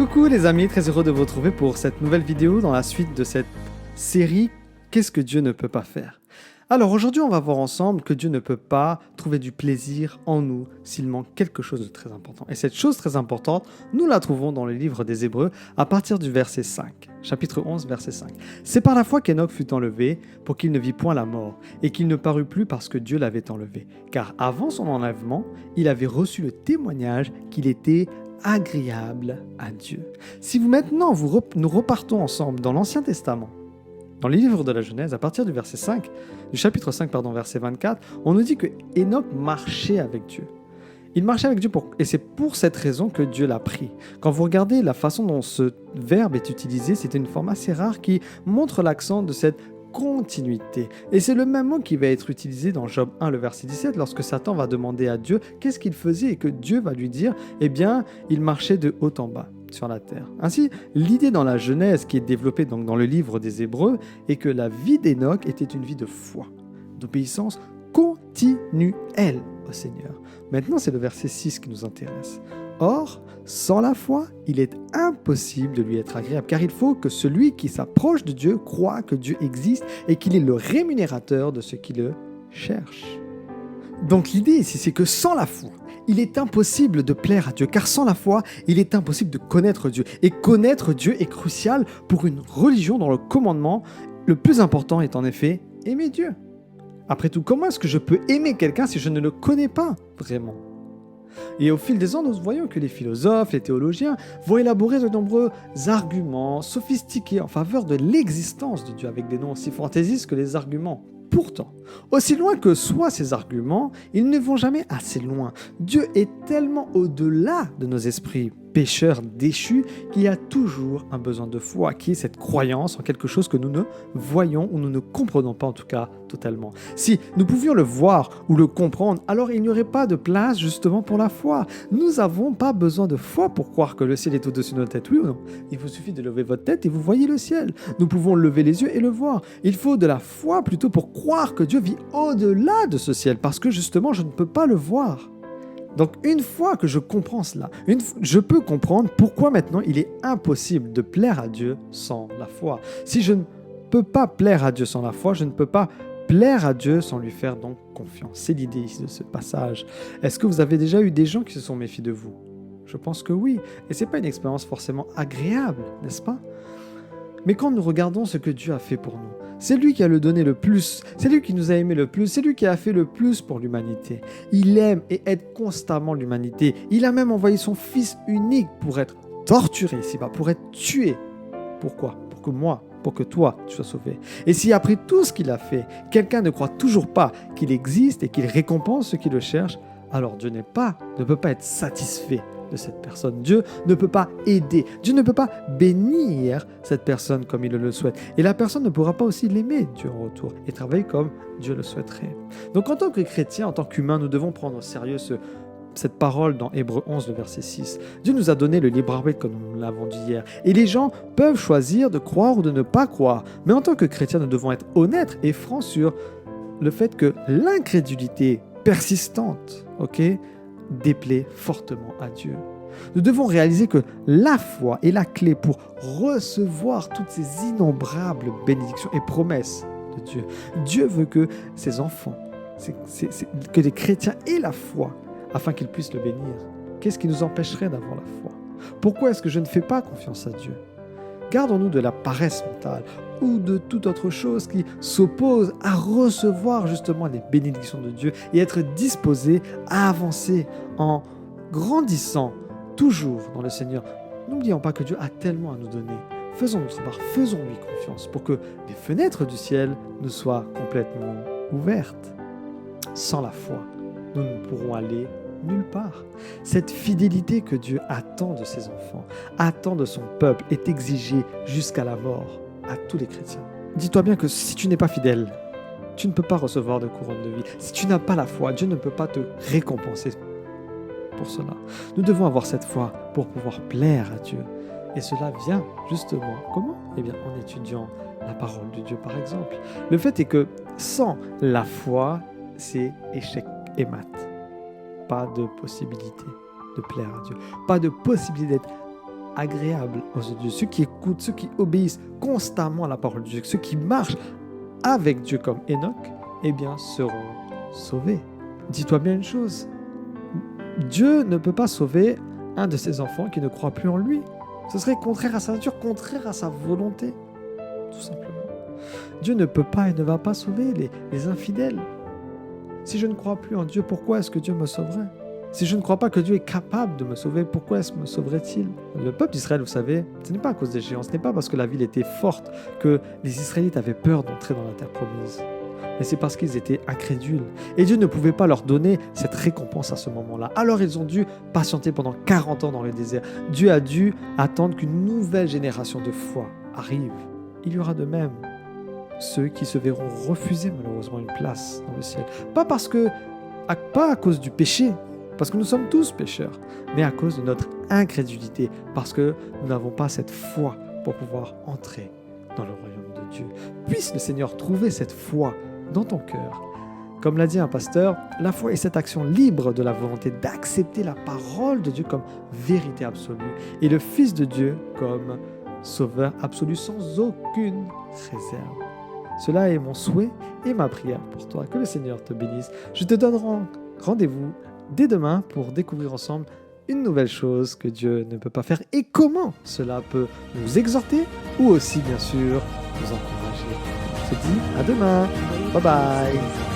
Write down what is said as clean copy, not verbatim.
Coucou les amis, très heureux de vous retrouver pour cette nouvelle vidéo dans la suite de cette série Qu'est-ce que Dieu ne peut pas faire? Alors aujourd'hui on va voir ensemble que Dieu ne peut pas trouver du plaisir en nous s'il manque quelque chose de très important. Et cette chose très importante, nous la trouvons dans le livre des Hébreux à partir du verset 5, chapitre 11, verset 5. C'est par la foi qu'Enoch fut enlevé pour qu'il ne vit point la mort et qu'il ne parut plus parce que Dieu l'avait enlevé. Car avant son enlèvement, il avait reçu le témoignage qu'il était agréable à Dieu. Si vous maintenant, nous repartons ensemble dans l'Ancien Testament, dans les livres de la Genèse, à partir du verset 5, du chapitre 5, verset 24, on nous dit que Enoch marchait avec Dieu. Il marchait avec Dieu et c'est pour cette raison que Dieu l'a pris. Quand vous regardez la façon dont ce verbe est utilisé, c'est une forme assez rare qui montre l'accent de cette continuité. Et c'est le même mot qui va être utilisé dans Job 1, le verset 17, lorsque Satan va demander à Dieu qu'est-ce qu'il faisait et que Dieu va lui dire, eh bien, il marchait de haut en bas sur la terre. Ainsi, l'idée dans la Genèse qui est développée donc dans le livre des Hébreux est que la vie d'Enoch était une vie de foi, d'obéissance continuelle au Seigneur. Maintenant, c'est le verset 6 qui nous intéresse. Or, sans la foi, il est impossible de lui être agréable, car il faut que celui qui s'approche de Dieu croit que Dieu existe et qu'il est le rémunérateur de ceux qui le cherchent. Donc l'idée ici, c'est que sans la foi, il est impossible de plaire à Dieu, car sans la foi, il est impossible de connaître Dieu. Et connaître Dieu est crucial pour une religion dont le commandement, le plus important est en effet aimer Dieu. Après tout, comment est-ce que je peux aimer quelqu'un si je ne le connais pas vraiment ? Et au fil des ans, nous voyons que les philosophes, les théologiens vont élaborer de nombreux arguments sophistiqués en faveur de l'existence de Dieu, avec des noms aussi fantaisistes que les arguments. Pourtant, aussi loin que soient ces arguments, ils ne vont jamais assez loin. Dieu est tellement au-delà de nos esprits pécheurs déchus qu'il y a toujours un besoin de foi, qui est cette croyance en quelque chose que nous ne voyons ou nous ne comprenons pas en tout cas totalement. Si nous pouvions le voir ou le comprendre, alors il n'y aurait pas de place justement pour la foi. Nous n'avons pas besoin de foi pour croire que le ciel est au-dessus de notre tête, oui ou non? Il vous suffit de lever votre tête et vous voyez le ciel. Nous pouvons lever les yeux et le voir. Il faut de la foi plutôt pour croire que Dieu vit au-delà de ce ciel, parce que justement je ne peux pas le voir. Donc une fois que je comprends cela, je peux comprendre pourquoi maintenant il est impossible de plaire à Dieu sans la foi. Si je ne peux pas plaire à Dieu sans la foi, je ne peux pas plaire à Dieu sans lui faire donc confiance. C'est l'idée ici de ce passage. Est-ce que vous avez déjà eu des gens qui se sont méfiés de vous? Je pense que oui. Et ce n'est pas une expérience forcément agréable, n'est-ce pas? Mais quand nous regardons ce que Dieu a fait pour nous, c'est lui qui a le donné le plus, c'est lui qui nous a aimés le plus, c'est lui qui a fait le plus pour l'humanité. Il aime et aide constamment l'humanité. Il a même envoyé son Fils unique pour être torturé ici-bas, pour être tué. Pourquoi? Pour que moi, pour que toi, tu sois sauvé. Et si après tout ce qu'il a fait, quelqu'un ne croit toujours pas qu'il existe et qu'il récompense ceux qui le cherchent, alors Dieu ne peut pas être satisfait de cette personne. Dieu ne peut pas aider. Dieu ne peut pas bénir cette personne comme il le souhaite. Et la personne ne pourra pas aussi l'aimer, Dieu, en retour, et travailler comme Dieu le souhaiterait. Donc en tant que chrétien, en tant qu'humain, nous devons prendre au sérieux cette parole dans Hébreux 11, le verset 6. Dieu nous a donné le libre arbitre, comme nous l'avons dit hier. Et les gens peuvent choisir de croire ou de ne pas croire. Mais en tant que chrétien, nous devons être honnêtes et francs sur le fait que l'incrédulité persistante, déplaît fortement à Dieu. Nous devons réaliser que la foi est la clé pour recevoir toutes ces innombrables bénédictions et promesses de Dieu. Dieu veut que ses enfants, que les chrétiens aient la foi afin qu'ils puissent le bénir. Qu'est-ce qui nous empêcherait d'avoir la foi? Pourquoi est-ce que je ne fais pas confiance à Dieu? Gardons-nous de la paresse mentale ou de toute autre chose qui s'oppose à recevoir justement les bénédictions de Dieu et être disposé à avancer en grandissant toujours dans le Seigneur. N'oublions pas que Dieu a tellement à nous donner. Faisons notre part, faisons-lui confiance pour que les fenêtres du ciel nous soient complètement ouvertes. Sans la foi, nous ne pourrons aller nulle part. Cette fidélité que Dieu attend de ses enfants, attend de son peuple, est exigée jusqu'à la mort à tous les chrétiens. Dis-toi bien que si tu n'es pas fidèle, tu ne peux pas recevoir de couronne de vie. Si tu n'as pas la foi, Dieu ne peut pas te récompenser pour cela. Nous devons avoir cette foi pour pouvoir plaire à Dieu. Et cela vient justement, comment? Eh bien, en étudiant la parole de Dieu, par exemple. Le fait est que sans la foi, c'est échec et mat. Pas de possibilité de plaire à Dieu. Pas de possibilité d'être agréables aux yeux de Dieu, ceux qui écoutent, ceux qui obéissent constamment à la parole de Dieu, ceux qui marchent avec Dieu comme Enoch, eh bien, seront sauvés. Dis-toi bien une chose, Dieu ne peut pas sauver un de ses enfants qui ne croit plus en lui. Ce serait contraire à sa nature, contraire à sa volonté, tout simplement. Dieu ne peut pas et ne va pas sauver les infidèles. Si je ne crois plus en Dieu, pourquoi est-ce que Dieu me sauverait? Si je ne crois pas que Dieu est capable de me sauver, pourquoi est-ce me sauverait-il? Le peuple d'Israël, vous savez, ce n'est pas à cause des géants, ce n'est pas parce que la ville était forte que les Israélites avaient peur d'entrer dans la terre promise. Mais c'est parce qu'ils étaient incrédules. Et Dieu ne pouvait pas leur donner cette récompense à ce moment-là. Alors ils ont dû patienter pendant 40 ans dans le désert. Dieu a dû attendre qu'une nouvelle génération de foi arrive. Il y aura de même ceux qui se verront refuser malheureusement une place dans le ciel. Pas à cause du péché, parce que nous sommes tous pécheurs, mais à cause de notre incrédulité, parce que nous n'avons pas cette foi pour pouvoir entrer dans le royaume de Dieu. Puisse le Seigneur trouver cette foi dans ton cœur. Comme l'a dit un pasteur, la foi est cette action libre de la volonté d'accepter la parole de Dieu comme vérité absolue et le Fils de Dieu comme sauveur absolu sans aucune réserve. Cela est mon souhait et ma prière pour toi. Que le Seigneur te bénisse. Je te donne rendez-vous dès demain pour découvrir ensemble une nouvelle chose que Dieu ne peut pas faire et comment cela peut nous exhorter ou aussi bien sûr nous encourager. Je te dis à demain. Bye bye.